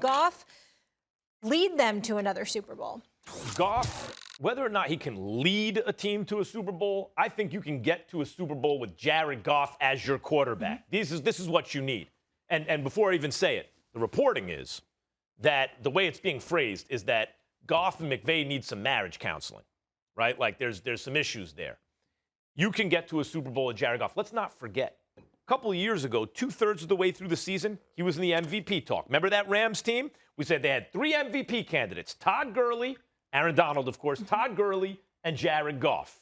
Goff lead them to another Super Bowl? Goff, whether or not he can lead a team to a Super Bowl, I think you can get to a Super Bowl with Jared Goff as your quarterback. Mm-hmm. This is what you need. And before I even say it, the reporting is that the way it's being phrased is that Goff and McVay need some marriage counseling, right? Like there's some issues there. You can get to a Super Bowl with Jared Goff. Let's not forget, a couple of years ago, 2/3 of the way through the season, he was in the MVP talk. Remember that Rams team? We said they had 3 MVP candidates: Todd Gurley, Aaron Donald, of course, Todd Gurley, and Jared Goff.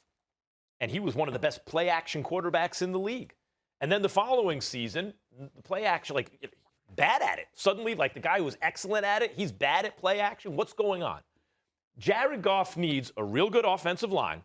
And he was one of the best play-action quarterbacks in the league. And then the following season, the play-action, like, bad at it. Suddenly, like, the guy who was excellent at it, he's bad at play-action. What's going on? Jared Goff needs a real good offensive line,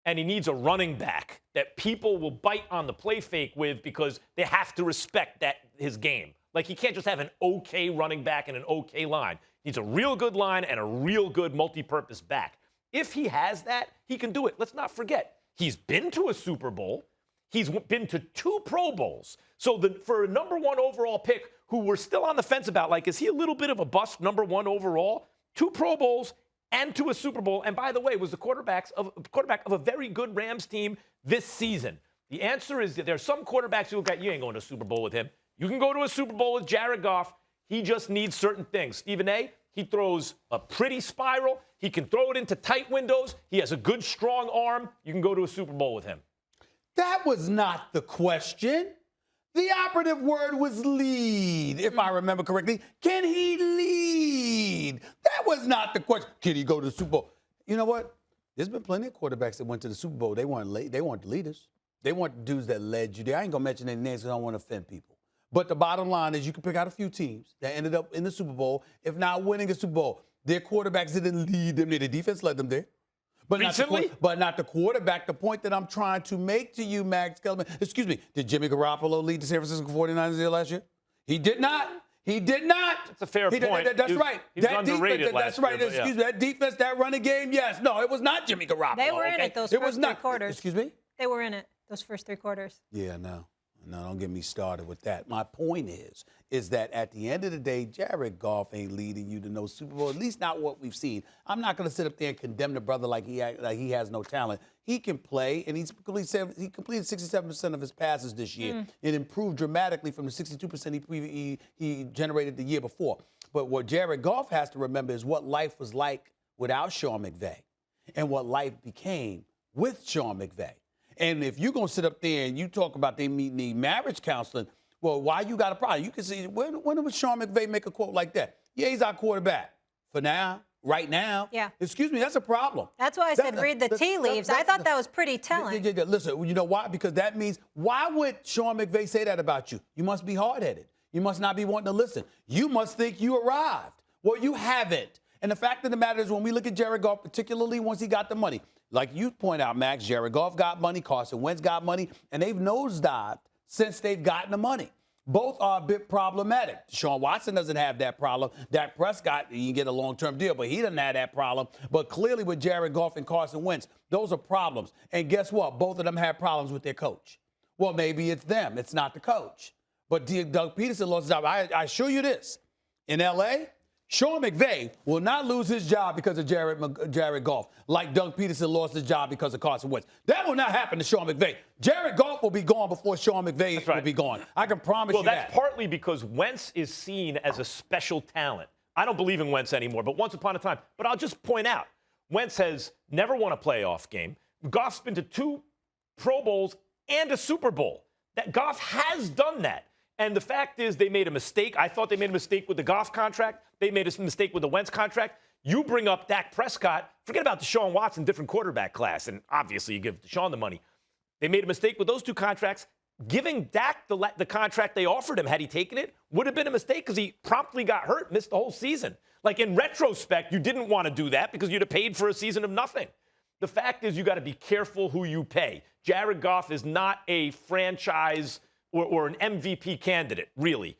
and he needs a running back that people will bite on the play fake with because they have to respect his game. Like, he can't just have an okay running back and an okay line. He needs a real good line and a real good multi-purpose back. If he has that, he can do it. Let's not forget, he's been to a Super Bowl. He's been to 2 Pro Bowls. So for a number 1 overall pick, who we're still on the fence about, like, is he a little bit of a bust, number 1 overall? 2 Pro Bowls and to a Super Bowl. And by the way, was the quarterback of a very good Rams team this season. The answer is that there's some quarterbacks who look at, you ain't going to a Super Bowl with him. You can go to a Super Bowl with Jared Goff. He just needs certain things. Stephen A., he throws a pretty spiral. He can throw it into tight windows. He has a good, strong arm. You can go to a Super Bowl with him. That was not the question. The operative word was lead, if I remember correctly. Can he lead? That was not the question. Can he go to the Super Bowl? You know what? There's been plenty of quarterbacks that went to the Super Bowl. They weren't the leaders. They weren't the dudes that led you there. I ain't going to mention their names because I don't want to offend people. But the bottom line is you can pick out a few teams that ended up in the Super Bowl, if not winning the Super Bowl. Their quarterbacks didn't lead them there. The defense led them there. But not the quarterback. The point that I'm trying to make to you, Max Kellerman. Excuse me. Did Jimmy Garoppolo lead the San Francisco 49ers there last year? He did not. He did not. That's a fair point. That's right. He was underrated last year. That's right. Excuse me. That defense, that running game, yes. No, it was not Jimmy Garoppolo. They were in it those first 3 quarters. Excuse me? They were in it those first 3 quarters. Yeah, no, don't get me started with that. My point is that at the end of the day, Jared Goff ain't leading you to no Super Bowl, at least not what we've seen. I'm not going to sit up there and condemn the brother like he has no talent. He can play, and he completed 67% of his passes this year. It improved dramatically from the 62% he generated the year before. But what Jared Goff has to remember is what life was like without Sean McVay and what life became with Sean McVay. And if you're going to sit up there and you talk about they need marriage counseling, well, why you got a problem? You can see, when would Sean McVay make a quote like that? Yeah, he's our quarterback. For now, right now. Yeah. Excuse me, that's a problem. That's why I said read the tea leaves. I thought that was pretty telling. Listen, you know why? Because that means, why would Sean McVay say that about you? You must be hard-headed. You must not be wanting to listen. You must think you arrived. Well, you haven't. And the fact of the matter is, when we look at Jared Goff, particularly once he got the money, like you point out, Max, Jared Goff got money, Carson Wentz got money, and they've nosedived since they've gotten the money. Both are a bit problematic. Deshaun Watson doesn't have that problem. Dak Prescott, you can get a long-term deal, but he doesn't have that problem. But clearly with Jared Goff and Carson Wentz, those are problems. And guess what? Both of them have problems with their coach. Well, maybe it's them. It's not the coach. But Doug Peterson lost his job. I assure you this. In L.A., Sean McVay will not lose his job because of Jared Goff, like Doug Peterson lost his job because of Carson Wentz. That will not happen to Sean McVay. Jared Goff will be gone before Sean McVay will be gone. I can promise you that. Well, that's partly because Wentz is seen as a special talent. I don't believe in Wentz anymore, but once upon a time. But I'll just point out, Wentz has never won a playoff game. Goff's been to 2 Pro Bowls and a Super Bowl. That Goff has done that. And the fact is, they made a mistake. I thought they made a mistake with the Goff contract. They made a mistake with the Wentz contract. You bring up Dak Prescott. Forget about Deshaun Watson, different quarterback class. And obviously, you give Deshaun the money. They made a mistake with those 2 contracts. Giving Dak the contract they offered him, had he taken it, would have been a mistake because he promptly got hurt, missed the whole season. Like, in retrospect, you didn't want to do that because you'd have paid for a season of nothing. The fact is, you got to be careful who you pay. Jared Goff is not a franchise or an MVP candidate, really.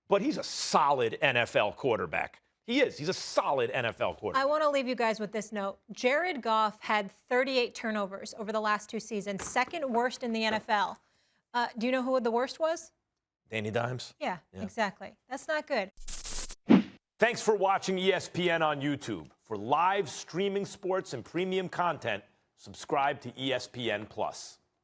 But he's a solid NFL quarterback. He is. He's a solid NFL quarterback. I want to leave you guys with this note. Jared Goff had 38 turnovers over the last 2 seasons, second worst in the NFL. Do you know who the worst was? Danny Dimes? Yeah, exactly. That's not good. Thanks for watching ESPN on YouTube. For live streaming sports and premium content, subscribe to ESPN Plus.